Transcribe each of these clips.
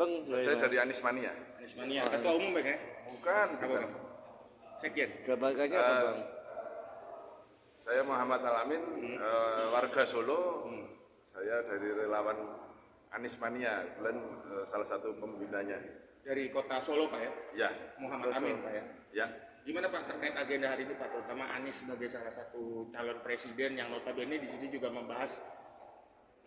Abang Saya dari Anies Mania. Anies Mania, ketua umum Bang ya? Bukan. Sekjen. Jabatannya apa Bang? Saya Muhammad Alamin, warga Solo. Saya dari relawan Anies Mania, kebetulan salah satu pembinanya. Dari kota Solo Pak ya? Ya. Muhammad Amin Pak ya? Ya. Gimana Pak terkait agenda hari ini Pak, terutama Anies sebagai salah satu calon presiden yang notabene di sini juga membahas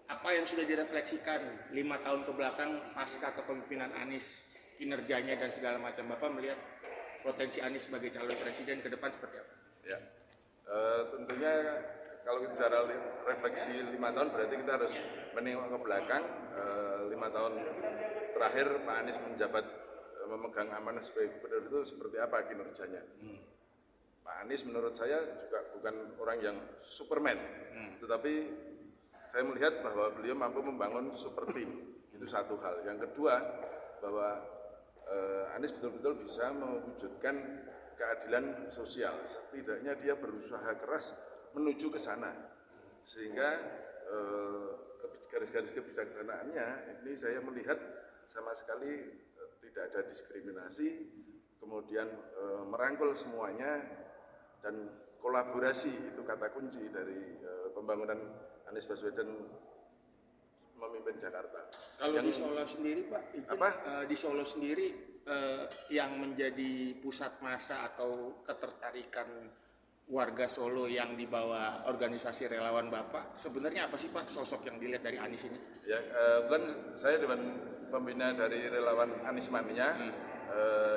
apa yang sudah direfleksikan 5 tahun ke belakang pasca kepemimpinan Anies, kinerjanya dan segala macam. Bapak melihat potensi Anies sebagai calon presiden ke depan seperti apa? Ya. Tentunya kalau kita bicara refleksi 5 tahun berarti kita harus menengok ke belakang. 5 tahun terakhir Pak Anies menjabat memegang amanah sebagai gubernur itu seperti apa kinerjanya. Pak Anies menurut saya juga bukan orang yang superman, tetapi saya melihat bahwa beliau mampu membangun super team. Itu satu hal. Yang kedua, bahwa Anies betul-betul bisa mewujudkan keadilan sosial. Setidaknya dia berusaha keras menuju ke sana, sehingga garis-garis kebijaksanaannya ini saya melihat sama sekali tidak ada diskriminasi, kemudian merangkul semuanya dan kolaborasi, itu kata kunci dari pembangunan Anies Baswedan memimpin Jakarta. Kalau di Solo sendiri Pak, itu di Solo sendiri yang menjadi pusat massa atau ketertarikan warga Solo yang dibawa organisasi relawan Bapak, sebenarnya apa sih Pak sosok yang dilihat dari Anies ini? Ya, kan saya dewan pembina dari relawan Anies Mania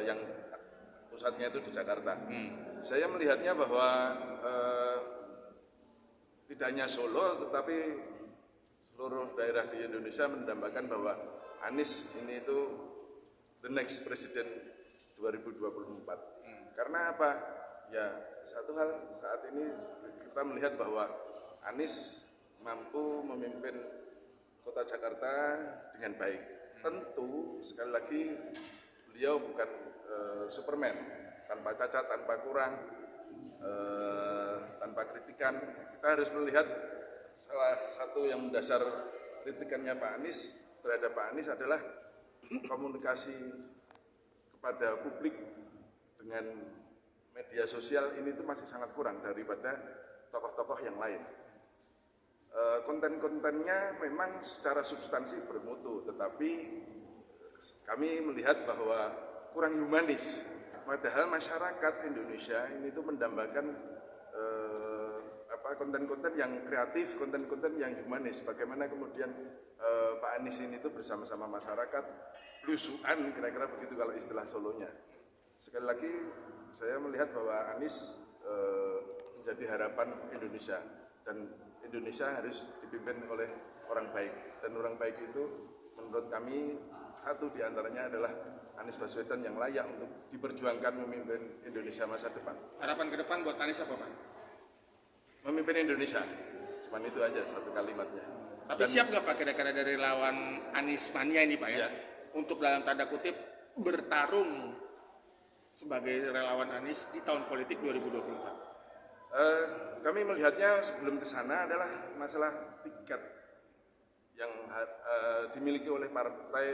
yang pusatnya itu di Jakarta. Saya melihatnya bahwa tidak hanya Solo, tetapi seluruh daerah di Indonesia mendambakan bahwa Anies ini itu the next president 2024. Karena apa? Ya, satu hal saat ini kita melihat bahwa Anies mampu memimpin kota Jakarta dengan baik. Tentu sekali lagi beliau bukan superman, tanpa cacat, tanpa kurang, tanpa kritikan. Kita harus melihat salah satu yang mendasar kritikannya Pak Anies terhadap Pak Anies adalah komunikasi kepada publik dengan media sosial ini itu masih sangat kurang daripada tokoh-tokoh yang lain. Konten-kontennya memang secara substansi bermutu, tetapi kami melihat bahwa kurang humanis. Padahal masyarakat Indonesia ini tuh mendambakan konten-konten yang kreatif, konten-konten yang humanis. Bagaimana kemudian Pak Anies ini tuh bersama-sama masyarakat belusuan, kira-kira begitu kalau istilah Solonya. Sekali lagi saya melihat bahwa Anies menjadi harapan Indonesia, dan Indonesia harus dipimpin oleh orang baik, dan orang baik itu menurut kami satu diantaranya adalah Anies Baswedan yang layak untuk diperjuangkan memimpin Indonesia masa depan. Harapan ke depan buat Anies apa Pak? Memimpin Indonesia, cuman itu aja satu kalimatnya. Tapi siap nggak Pak kira-kira dari lawan Anies Mania ini Pak ya, untuk dalam tanda kutip bertarung sebagai relawan Anies di tahun politik 2024? Kami melihatnya sebelum ke sana adalah masalah tiket yang dimiliki oleh partai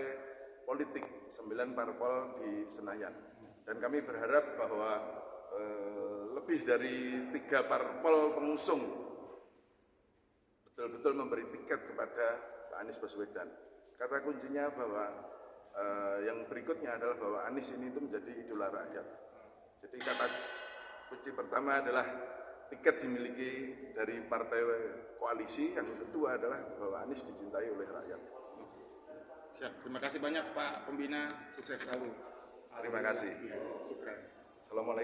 politik 9 parpol di Senayan, dan kami berharap bahwa lebih dari 3 parpol pengusung betul-betul memberi tiket kepada Pak Anies Baswedan. Kata kuncinya bahwa yang berikutnya adalah bahwa Anies ini itu menjadi idola rakyat. Jadi kata kunci pertama adalah tiket dimiliki dari partai koalisi, yang kedua adalah bahwa Anies dicintai oleh rakyat. Siap. Terima kasih banyak Pak Pembina, sukses selalu. Terima kasih. Syukran. Assalamualaikum.